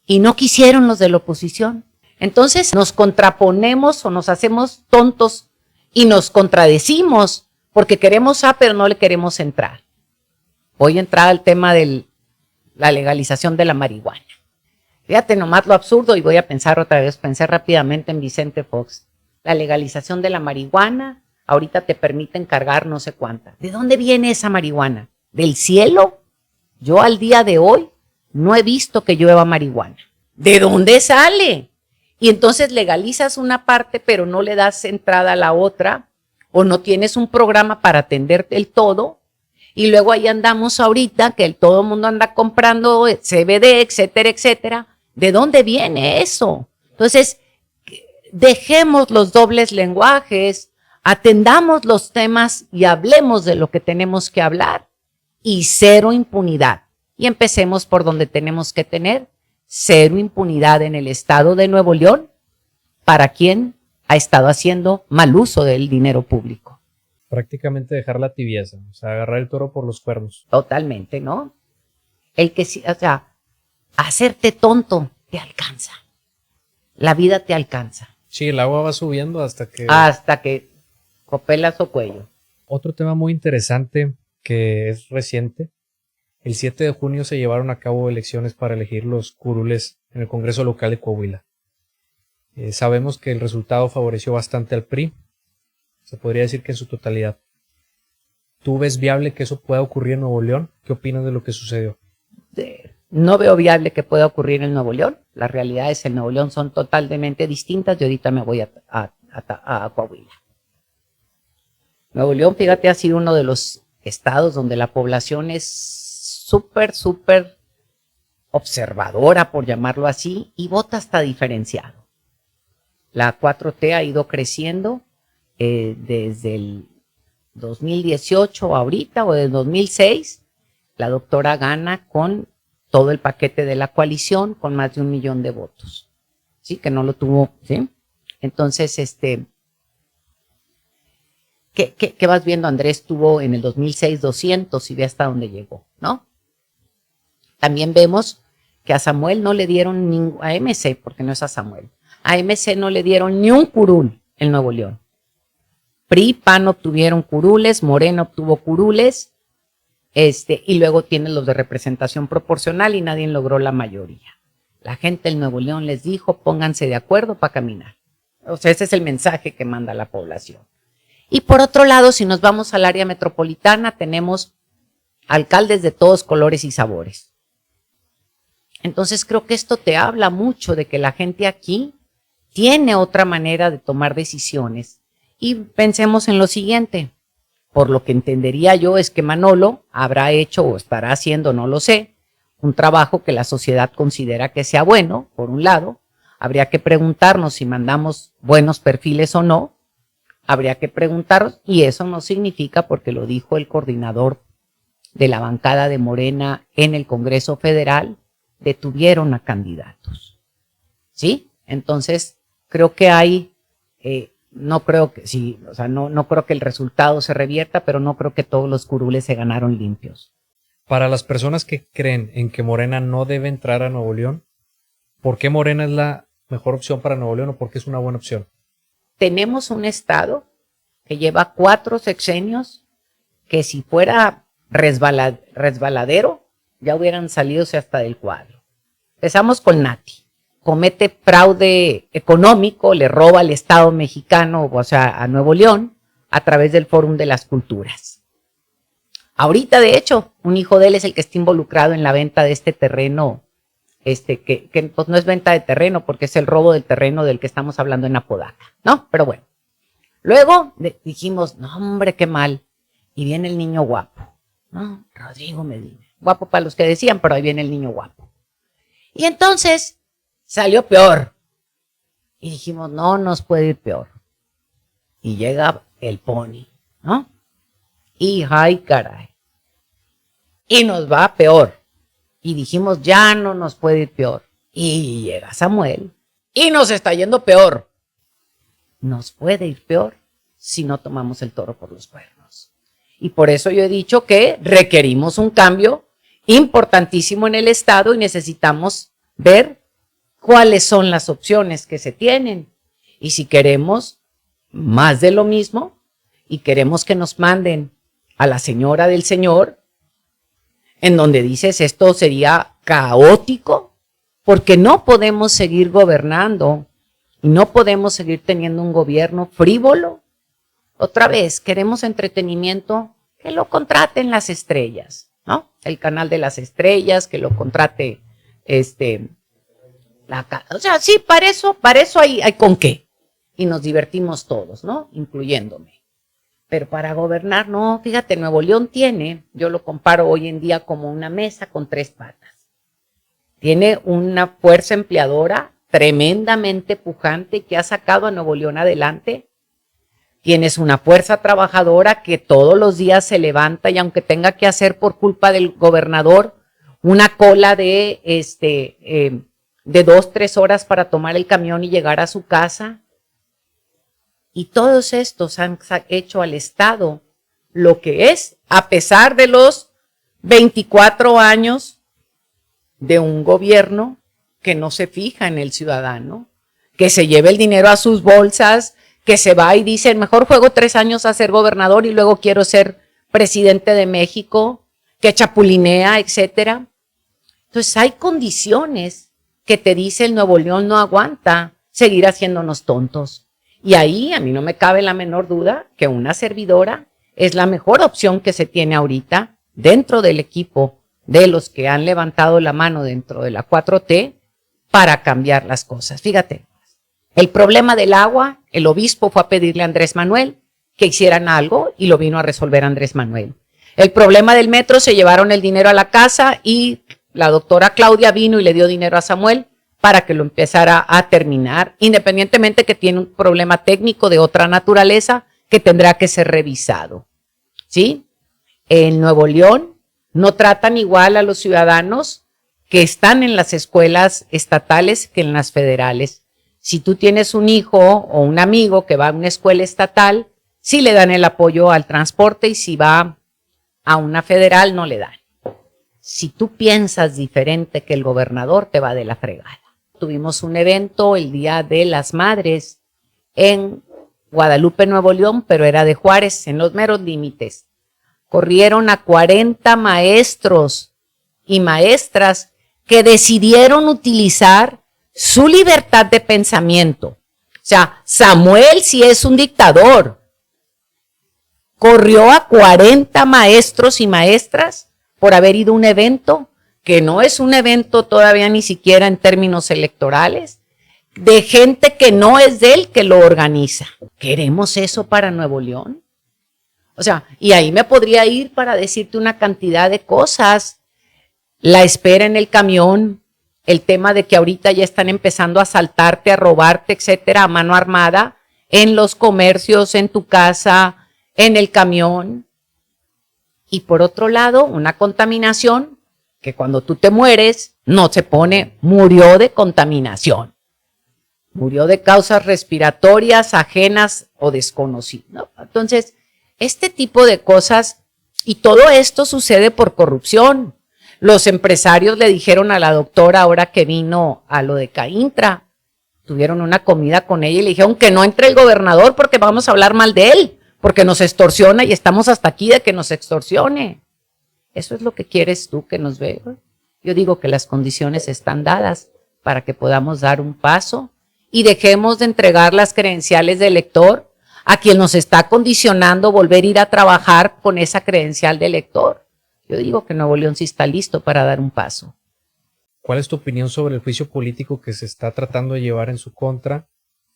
[SPEAKER 2] y no quisieron los de la oposición. Entonces nos contraponemos o nos hacemos tontos y nos contradecimos porque queremos A, pero no le queremos entrar. Voy a entrar al tema de la legalización de la marihuana. Fíjate nomás lo absurdo y voy a pensar otra vez, pensé rápidamente en Vicente Fox. La legalización de la marihuana, ahorita te permiten cargar no sé cuánta. ¿De dónde viene esa marihuana? ¿Del cielo? Yo al día de hoy no he visto que llueva marihuana. ¿De dónde sale? Y entonces legalizas una parte, pero no le das entrada a la otra, o no tienes un programa para atenderte el todo, y luego ahí andamos ahorita, que todo el mundo anda comprando CBD, etcétera, etcétera. ¿De dónde viene eso? Entonces, dejemos los dobles lenguajes, atendamos los temas y hablemos de lo que tenemos que hablar, y cero impunidad. Y empecemos por donde tenemos que tener cero impunidad en el estado de Nuevo León para quien ha estado haciendo mal uso del dinero público.
[SPEAKER 1] Prácticamente dejar la tibieza, o sea, agarrar el toro por los cuernos.
[SPEAKER 2] Totalmente, ¿no? El que, o sea, hacerte tonto te alcanza. La vida te alcanza.
[SPEAKER 1] Sí, el agua va subiendo hasta que
[SPEAKER 2] copelas o cuello.
[SPEAKER 1] Otro tema muy interesante que es reciente. El 7 de junio se llevaron a cabo elecciones para elegir los curules en el Congreso Local de Coahuila. Sabemos que el resultado favoreció bastante al PRI. Se podría decir que en su totalidad. ¿Tú ves viable que eso pueda ocurrir en Nuevo León? ¿Qué opinas de lo que sucedió?
[SPEAKER 2] No veo viable que pueda ocurrir en Nuevo León. Las realidades en Nuevo León son totalmente distintas y ahorita me voy a Coahuila. Nuevo León, fíjate, ha sido uno de los estados donde la población es súper observadora, por llamarlo así, y vota hasta diferenciado. La 4T ha ido creciendo desde el 2018 ahorita, o del 2006, la doctora gana con todo el paquete de la coalición, con más de 1 millón de votos. Sí, que no lo tuvo, ¿sí? Entonces, ¿qué vas viendo? Andrés tuvo en el 2006 200 y ve hasta dónde llegó, ¿no? También vemos que a Samuel no le dieron a MC, porque no es a Samuel. A MC no le dieron ni un curul en Nuevo León. PRI, PAN obtuvieron curules, Morena obtuvo curules, y luego tienen los de representación proporcional y nadie logró la mayoría. La gente del Nuevo León les dijo, pónganse de acuerdo para caminar. O sea, ese es el mensaje que manda la población. Y por otro lado, si nos vamos al área metropolitana, tenemos alcaldes de todos colores y sabores. Entonces creo que esto te habla mucho de que la gente aquí tiene otra manera de tomar decisiones. Y pensemos en lo siguiente, por lo que entendería yo es que Manolo habrá hecho o estará haciendo, no lo sé, un trabajo que la sociedad considera que sea bueno, por un lado. Habría que preguntarnos si mandamos buenos perfiles o no. Habría que preguntarnos, y eso no significa, porque lo dijo el coordinador de la bancada de Morena en el Congreso Federal, detuvieron a candidatos. ¿Sí? Entonces, creo que hay, no creo que sí, o sea, no creo que el resultado se revierta, pero no creo que todos los curules se ganaron limpios.
[SPEAKER 1] Para las personas que creen en que Morena no debe entrar a Nuevo León, ¿por qué Morena es la mejor opción para Nuevo León o por qué es una buena opción?
[SPEAKER 2] Tenemos un estado que lleva 4 sexenios que si fuera resbaladero, ya hubieran salido hasta del cuadro. Empezamos con Nati. Comete fraude económico, le roba al Estado mexicano, o sea, a Nuevo León, a través del Fórum de las Culturas. Ahorita, de hecho, un hijo de él es el que está involucrado en la venta de este terreno, que pues no es venta de terreno, porque es el robo del terreno del que estamos hablando en Apodaca, ¿no? Pero bueno. Luego dijimos, no, hombre, qué mal. Y viene el niño guapo, ¿no? Rodrigo Medina. Guapo para los que decían, pero ahí viene el niño guapo. Y entonces salió peor. Y dijimos, no nos puede ir peor. Y llega el Pony, ¿no? Y ay, caray. Y nos va peor. Y dijimos, ya no nos puede ir peor. Y llega Samuel. Y nos está yendo peor. Nos puede ir peor si no tomamos el toro por los cuernos. Y por eso yo he dicho que requerimos un cambio importantísimo en el Estado y necesitamos ver cuáles son las opciones que se tienen. Y si queremos más de lo mismo, y queremos que nos manden a la señora del señor, en donde dices esto sería caótico, porque no podemos seguir gobernando y no podemos seguir teniendo un gobierno frívolo. Otra vez, queremos entretenimiento, que lo contraten las estrellas, ¿no? El canal de las estrellas, que lo contrate o sea, sí, para eso hay con qué. Y nos divertimos todos, ¿no? Incluyéndome. Pero para gobernar, no, fíjate, Nuevo León tiene, yo lo comparo hoy en día como una mesa con 3 patas. Tiene una fuerza empleadora tremendamente pujante que ha sacado a Nuevo León adelante. Tienes una fuerza trabajadora que todos los días se levanta y aunque tenga que hacer por culpa del gobernador una cola de 2-3 horas para tomar el camión y llegar a su casa. Y todos estos han hecho al Estado lo que es, a pesar de los 24 años de un gobierno que no se fija en el ciudadano, que se lleva el dinero a sus bolsas, que se va y dice, mejor juego 3 años a ser gobernador y luego quiero ser presidente de México, que chapulinea, etcétera. Entonces hay condiciones que te dice el Nuevo León no aguanta seguir haciéndonos tontos. Y ahí a mí no me cabe la menor duda que una servidora es la mejor opción que se tiene ahorita dentro del equipo de los que han levantado la mano dentro de la 4T para cambiar las cosas. Fíjate, el problema del agua, el obispo fue a pedirle a Andrés Manuel que hicieran algo y lo vino a resolver Andrés Manuel. El problema del metro, se llevaron el dinero a la casa y la doctora Claudia vino y le dio dinero a Samuel para que lo empezara a terminar, independientemente que tiene un problema técnico de otra naturaleza que tendrá que ser revisado. ¿Sí? En Nuevo León no tratan igual a los ciudadanos que están en las escuelas estatales que en las federales. Si tú tienes un hijo o un amigo que va a una escuela estatal, sí le dan el apoyo al transporte y si va a una federal no le dan. Si tú piensas diferente que el gobernador, te va de la fregada. Tuvimos un evento el Día de las Madres en Guadalupe, Nuevo León, pero era de Juárez, en los meros límites. Corrieron a 40 maestros y maestras que decidieron utilizar su libertad de pensamiento. O sea, Samuel sí es un dictador. Corrió a 40 maestros y maestras por haber ido a un evento que no es un evento todavía ni siquiera en términos electorales, de gente que no es de él que lo organiza. ¿Queremos eso para Nuevo León? O sea, y ahí me podría ir para decirte una cantidad de cosas. La espera en el camión, el tema de que ahorita ya están empezando a asaltarte, a robarte, etcétera, a mano armada, en los comercios, en tu casa, en el camión. Y por otro lado, una contaminación que cuando tú te mueres no se pone murió de contaminación, murió de causas respiratorias ajenas o desconocidas, ¿no? Entonces, este tipo de cosas, y todo esto sucede por corrupción. Los empresarios le dijeron a la doctora ahora que vino a lo de CAINTRA, tuvieron una comida con ella y le dijeron que no entre el gobernador porque vamos a hablar mal de él, porque nos extorsiona y estamos hasta aquí de que nos extorsione. ¿Eso es lo que quieres tú que nos vea? Yo digo que las condiciones están dadas para que podamos dar un paso y dejemos de entregar las credenciales de elector a quien nos está condicionando volver a ir a trabajar con esa credencial de elector. Yo digo que Nuevo León sí está listo para dar un paso.
[SPEAKER 1] ¿Cuál es tu opinión sobre el juicio político que se está tratando de llevar en su contra?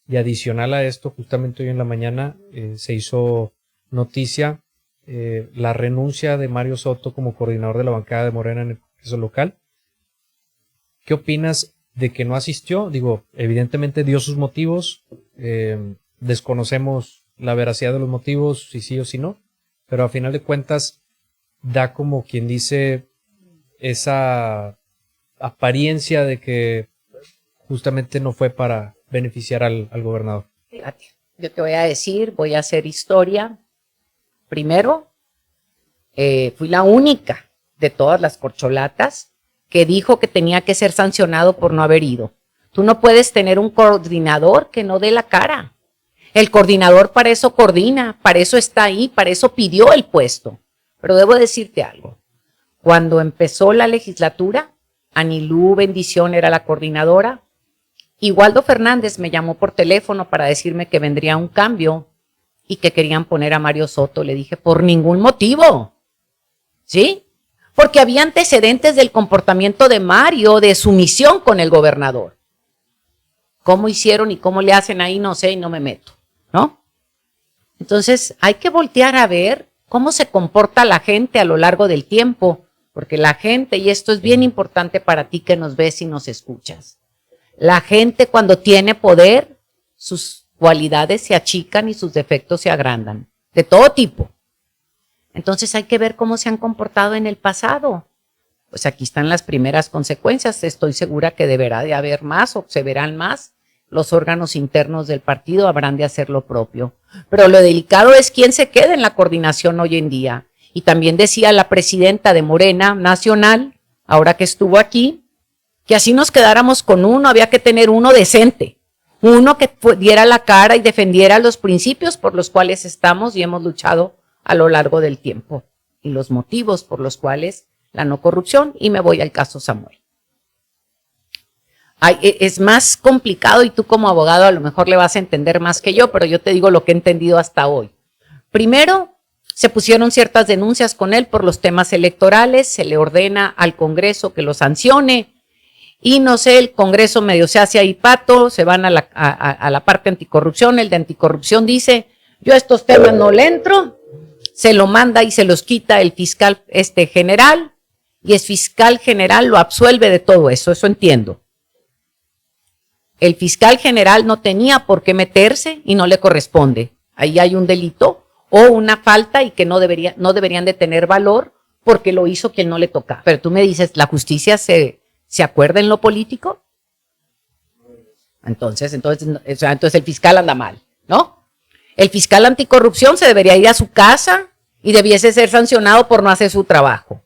[SPEAKER 1] Y adicional a esto, justamente hoy en la mañana se hizo noticia la renuncia de Mario Soto como coordinador de la bancada de Morena en el Congreso local. ¿Qué opinas de que no asistió? Digo, evidentemente dio sus motivos, desconocemos la veracidad de los motivos, si sí o si no, pero a final de cuentas da como quien dice esa apariencia de que justamente no fue para beneficiar al gobernador.
[SPEAKER 2] Fíjate, yo te voy a decir, voy a hacer historia. Primero, fui la única de todas las corcholatas que dijo que tenía que ser sancionado por no haber ido. Tú no puedes tener un coordinador que no dé la cara. El coordinador para eso coordina, para eso está ahí, para eso pidió el puesto. Pero debo decirte algo. Cuando empezó la legislatura, Anilú Bendición era la coordinadora, y Waldo Fernández me llamó por teléfono para decirme que vendría un cambio y que querían poner a Mario Soto. Le dije, por ningún motivo, ¿sí? Porque había antecedentes del comportamiento de Mario, de su misión con el gobernador. ¿Cómo hicieron y cómo le hacen ahí? No sé y no me meto, ¿no? Entonces hay que voltear a ver cómo se comporta la gente a lo largo del tiempo, porque la gente, y esto es bien importante para ti que nos ves y nos escuchas, la gente cuando tiene poder, sus cualidades se achican y sus defectos se agrandan, de todo tipo. Entonces hay que ver cómo se han comportado en el pasado. Pues aquí están las primeras consecuencias. Estoy segura que deberá de haber más o se verán más. Los órganos internos del partido habrán de hacer lo propio. Pero lo delicado es quién se queda en la coordinación hoy en día. Y también decía la presidenta de Morena Nacional, ahora que estuvo aquí, que así nos quedáramos con uno, había que tener uno decente, uno que diera la cara y defendiera los principios por los cuales estamos y hemos luchado a lo largo del tiempo y los motivos por los cuales la no corrupción. Y me voy al caso Samuel. Es más complicado y tú como abogado a lo mejor le vas a entender más que yo, pero yo te digo lo que he entendido hasta hoy. Primero, se pusieron ciertas denuncias con él por los temas electorales, se le ordena al Congreso que lo sancione y no sé, el Congreso medio se hace ahí pato, se van a la parte anticorrupción, el de anticorrupción dice, yo a estos temas no le entro, se lo manda y se los quita el fiscal general y el fiscal general lo absuelve de todo eso entiendo. El fiscal general no tenía por qué meterse y no le corresponde. Ahí hay un delito o una falta y que no deberían de tener valor porque lo hizo quien no le toca. Pero tú me dices, ¿la justicia se acuerda en lo político? Entonces el fiscal anda mal, ¿no? El fiscal anticorrupción se debería ir a su casa y debiese ser sancionado por no hacer su trabajo.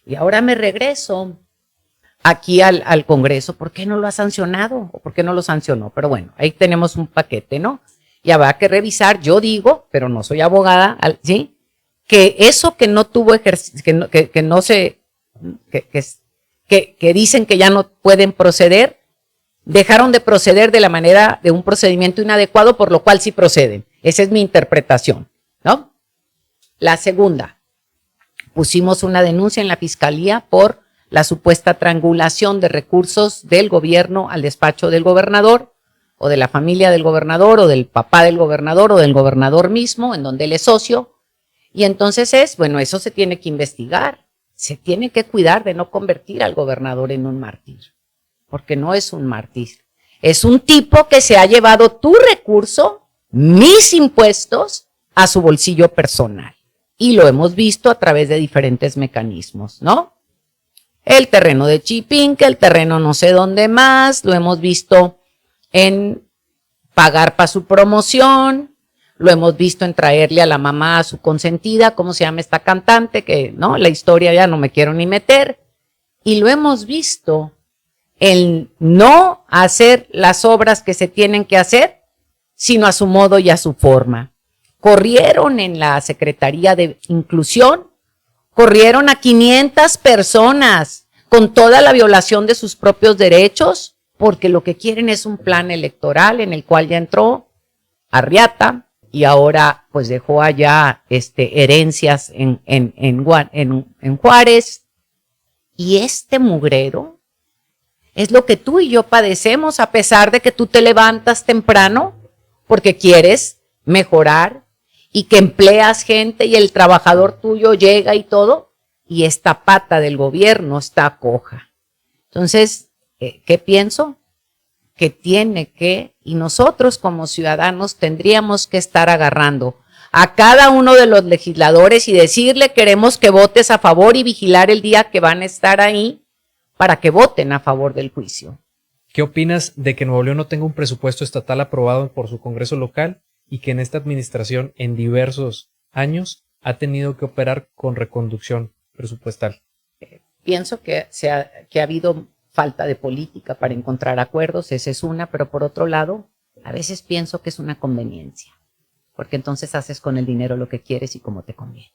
[SPEAKER 2] Y ahora me regreso aquí al Congreso, ¿por qué no lo ha sancionado? ¿O por qué no lo sancionó? Pero bueno, ahí tenemos un paquete, ¿no? Y habrá que revisar, yo digo, pero no soy abogada, ¿sí? Que eso que no tuvo ejercicio, que dicen que ya no pueden proceder, dejaron de proceder de la manera de un procedimiento inadecuado, por lo cual sí proceden. Esa es mi interpretación, ¿no? La segunda, pusimos una denuncia en la Fiscalía por la supuesta triangulación de recursos del gobierno al despacho del gobernador, o de la familia del gobernador, o del papá del gobernador, o del gobernador mismo, en donde él es socio. Y entonces eso se tiene que investigar. Se tiene que cuidar de no convertir al gobernador en un mártir, porque no es un mártir. Es un tipo que se ha llevado tu recurso, mis impuestos, a su bolsillo personal. Y lo hemos visto a través de diferentes mecanismos, ¿no? El terreno de Chipinque, el terreno no sé dónde más, lo hemos visto en pagar para su promoción, lo hemos visto en traerle a la mamá a su consentida, ¿cómo se llama esta cantante? Que no, la historia ya no me quiero ni meter. Y lo hemos visto en no hacer las obras que se tienen que hacer, sino a su modo y a su forma. Corrieron en la Secretaría de Inclusión, corrieron a 500 personas con toda la violación de sus propios derechos, porque lo que quieren es un plan electoral en el cual ya entró Arreata y ahora pues dejó allá herencias en Juárez. Y este mugrero es lo que tú y yo padecemos, a pesar de que tú te levantas temprano porque quieres mejorar y que empleas gente y el trabajador tuyo llega y todo, y esta pata del gobierno está coja. Entonces, ¿qué pienso? Que y nosotros como ciudadanos tendríamos que estar agarrando a cada uno de los legisladores y decirle, queremos que votes a favor y vigilar el día que van a estar ahí para que voten a favor del juicio.
[SPEAKER 1] ¿Qué opinas de que Nuevo León no tenga un presupuesto estatal aprobado por su Congreso local y que en esta administración en diversos años ha tenido que operar con reconducción presupuestal?
[SPEAKER 2] Pienso que ha habido falta de política para encontrar acuerdos, esa es una, pero por otro lado, A veces pienso que es una conveniencia, porque entonces haces con el dinero lo que quieres y como te conviene.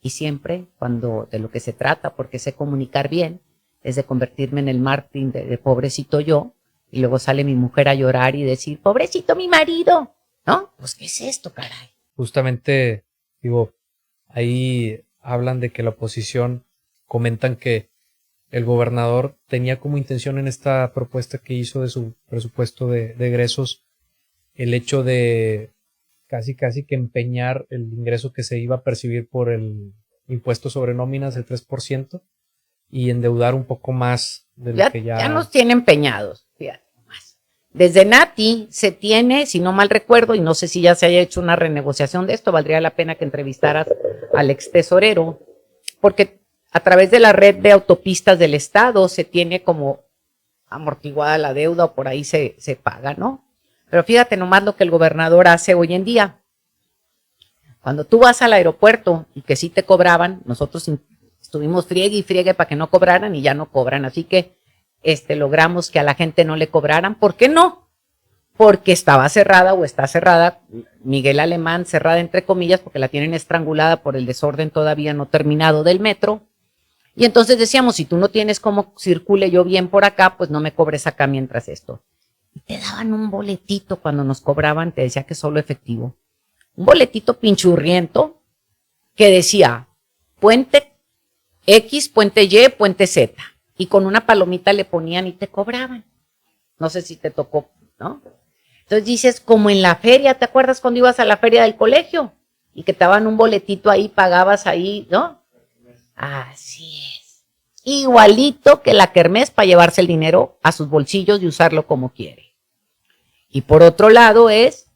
[SPEAKER 2] Y siempre, cuando de lo que se trata, porque sé comunicar bien, es de convertirme en el Martín de pobrecito yo, y luego sale mi mujer a llorar y decir, pobrecito mi marido, ¿no? Pues, ¿qué es esto, caray?
[SPEAKER 1] Justamente, digo, ahí hablan de que la oposición comentan que el gobernador tenía como intención en esta propuesta que hizo de su presupuesto de egresos el hecho de casi que empeñar el ingreso que se iba a percibir por el impuesto sobre nóminas del 3% y endeudar un poco más de lo que
[SPEAKER 2] Ya nos tiene empeñados, fíjate más. Desde Nati se tiene, si no mal recuerdo, y no sé si ya se haya hecho una renegociación de esto, valdría la pena que entrevistaras al ex tesorero, porque a través de la red de autopistas del estado se tiene como amortiguada la deuda o por ahí se paga, ¿no? Pero fíjate nomás lo que el gobernador hace hoy en día. Cuando tú vas al aeropuerto y que sí te cobraban, nosotros estuvimos friegue y friegue para que no cobraran y ya no cobran. Así que logramos que a la gente no le cobraran. ¿Por qué no? Porque estaba cerrada o está cerrada, Miguel Alemán, cerrada entre comillas, porque la tienen estrangulada por el desorden todavía no terminado del metro. Y entonces decíamos, si tú no tienes cómo circule yo bien por acá, pues no me cobres acá mientras esto. Y te daban un boletito cuando nos cobraban, te decía que solo efectivo. Un boletito pinchurriento que decía Puente X, Puente Y, Puente Z. Y con una palomita le ponían y te cobraban. No sé si te tocó, ¿no? Entonces dices, como en la feria, ¿te acuerdas cuando ibas a la feria del colegio? Y que te daban un boletito ahí, pagabas ahí, ¿no? Así es. Igualito que la kermés para llevarse el dinero a sus bolsillos y usarlo como quiere. Y por otro lado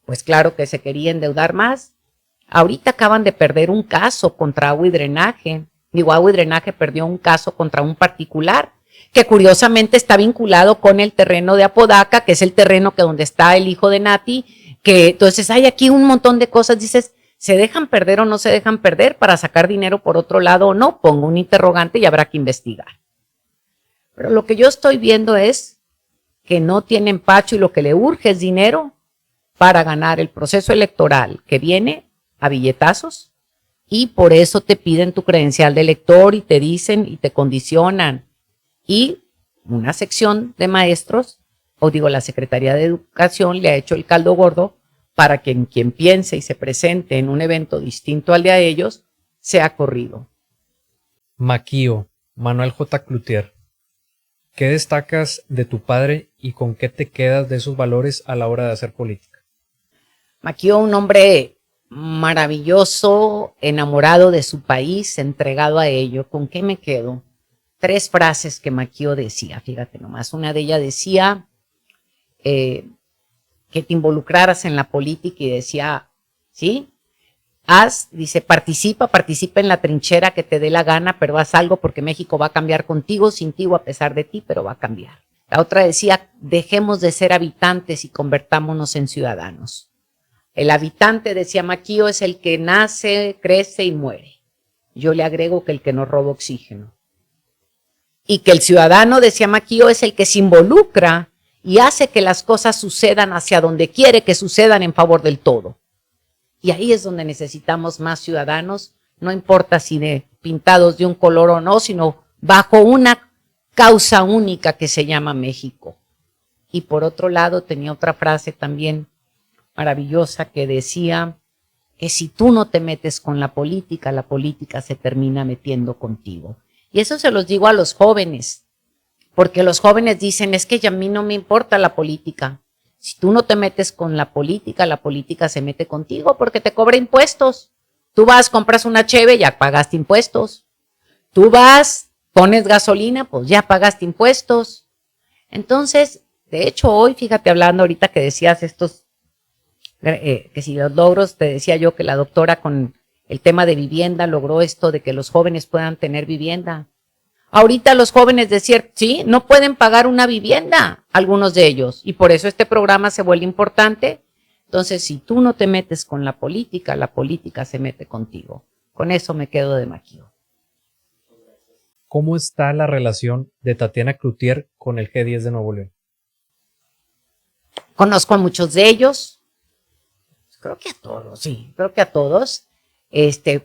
[SPEAKER 2] pues claro que se quería endeudar más. Ahorita acaban de perder un caso contra Agua y Drenaje. Agua y Drenaje perdió un caso contra un particular que curiosamente está vinculado con el terreno de Apodaca, que es el terreno que donde está el hijo de Nati, que entonces hay aquí un montón de cosas, dices, ¿se dejan perder o no se dejan perder para sacar dinero por otro lado o no? Pongo un interrogante y habrá que investigar. Pero lo que yo estoy viendo es que no tiene empacho y lo que le urge es dinero para ganar el proceso electoral que viene a billetazos y por eso te piden tu credencial de elector y te dicen y te condicionan. Y una sección de maestros, o digo la Secretaría de Educación le ha hecho el caldo gordo para que quien piense y se presente en un evento distinto al de ellos sea corrido.
[SPEAKER 1] Maquío, Manuel J. Cloutier. ¿Qué destacas de tu padre y con qué te quedas de esos valores a la hora de hacer política?
[SPEAKER 2] Maquío, un hombre maravilloso, enamorado de su país, entregado a ello. ¿Con qué me quedo? 3 frases que Maquío decía, fíjate nomás. Una de ellas decía que te involucraras en la política y decía, ¿sí? Dice, participa en la trinchera que te dé la gana, pero haz algo porque México va a cambiar contigo, sin ti o a pesar de ti, pero va a cambiar. La otra decía, dejemos de ser habitantes y convertámonos en ciudadanos. El habitante, decía Maquío, es el que nace, crece y muere. Yo le agrego que el que no roba oxígeno. Y que el ciudadano, decía Maquío, es el que se involucra y hace que las cosas sucedan hacia donde quiere que sucedan en favor del todo. Y ahí es donde necesitamos más ciudadanos, no importa si pintados de un color o no, sino bajo una causa única que se llama México. Y por otro lado tenía otra frase también maravillosa que decía que si tú no te metes con la política se termina metiendo contigo. Y eso se los digo a los jóvenes, porque los jóvenes dicen, es que a mí no me importa la política. Si tú no te metes con la política se mete contigo porque te cobra impuestos. Tú vas, compras una cheve, ya pagaste impuestos. Tú vas, pones gasolina, pues ya pagaste impuestos. Entonces, de hecho, hoy, fíjate, hablando ahorita que decías que si los logros, te decía yo que la doctora con el tema de vivienda logró esto de que los jóvenes puedan tener vivienda. Ahorita los jóvenes sí, no pueden pagar una vivienda, algunos de ellos, y por eso este programa se vuelve importante. Entonces, si tú no te metes con la política se mete contigo. Con eso me quedo de Maquío.
[SPEAKER 1] ¿Cómo está la relación de Tatiana Cloutier con el G10 de Nuevo León?
[SPEAKER 2] Conozco a muchos de ellos, creo que a todos, sí, creo que a todos.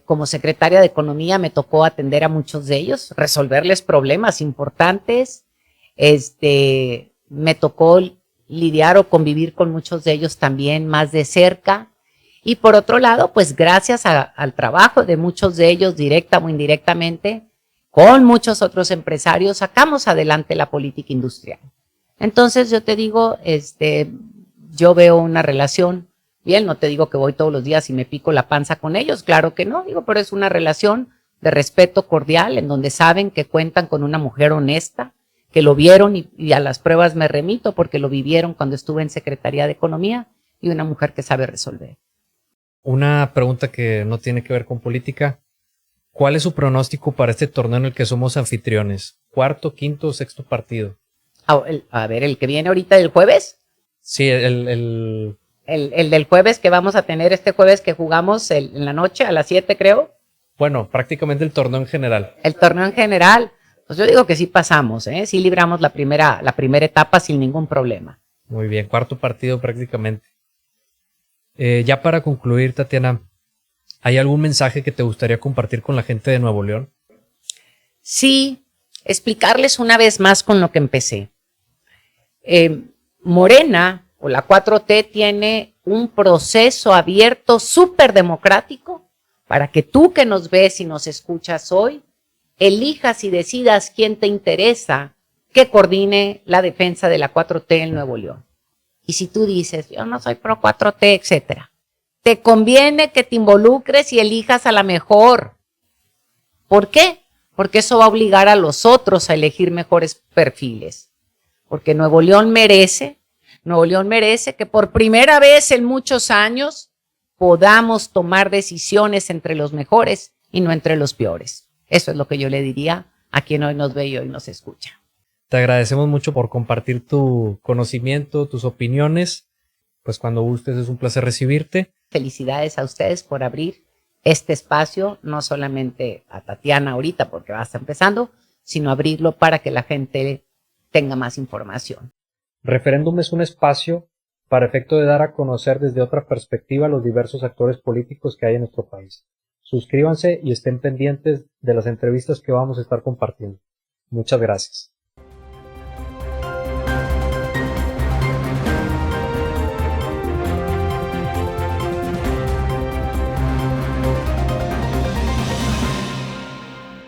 [SPEAKER 2] Como secretaria de Economía me tocó atender a muchos de ellos, resolverles problemas importantes. Me tocó lidiar o convivir con muchos de ellos también más de cerca. Y por otro lado, pues gracias al trabajo de muchos de ellos, directa o indirectamente, con muchos otros empresarios, sacamos adelante la política industrial. Entonces yo te digo, yo veo una relación bien, no te digo que voy todos los días y me pico la panza con ellos, claro que no, digo, pero es una relación de respeto cordial en donde saben que cuentan con una mujer honesta, que lo vieron y a las pruebas me remito porque lo vivieron cuando estuve en Secretaría de Economía, y una mujer que sabe resolver.
[SPEAKER 1] Una pregunta que no tiene que ver con política. ¿Cuál es su pronóstico para este torneo en el que somos anfitriones? ¿Cuarto, quinto o sexto partido?
[SPEAKER 2] A ver, el que viene ahorita del jueves.
[SPEAKER 1] Sí, el
[SPEAKER 2] del jueves que vamos a tener este jueves que jugamos en la noche a las 7, creo.
[SPEAKER 1] Bueno, prácticamente el torneo en general.
[SPEAKER 2] El torneo en general, pues yo digo que sí pasamos, sí libramos la primera etapa sin ningún problema.
[SPEAKER 1] Muy bien, cuarto partido prácticamente. Ya para concluir, Tatiana, ¿hay algún mensaje que te gustaría compartir con la gente de Nuevo León?
[SPEAKER 2] Sí, explicarles una vez más con lo que empecé. Morena o la 4T tiene un proceso abierto súper democrático para que tú que nos ves y nos escuchas hoy, elijas y decidas quién te interesa que coordine la defensa de la 4T en Nuevo León. Y si tú dices, yo no soy pro 4T, etcétera, te conviene que te involucres y elijas a la mejor. ¿Por qué? Porque eso va a obligar a los otros a elegir mejores perfiles. Porque Nuevo León merece que por primera vez en muchos años podamos tomar decisiones entre los mejores y no entre los peores. Eso es lo que yo le diría a quien hoy nos ve y hoy nos escucha.
[SPEAKER 1] Te agradecemos mucho por compartir tu conocimiento, tus opiniones. Pues cuando gustes es un placer recibirte.
[SPEAKER 2] Felicidades a ustedes por abrir este espacio, no solamente a Tatiana ahorita porque va a estar empezando, sino abrirlo para que la gente tenga más información.
[SPEAKER 1] Referéndum es un espacio para efecto de dar a conocer desde otra perspectiva los diversos actores políticos que hay en nuestro país. Suscríbanse y estén pendientes de las entrevistas que vamos a estar compartiendo. Muchas gracias.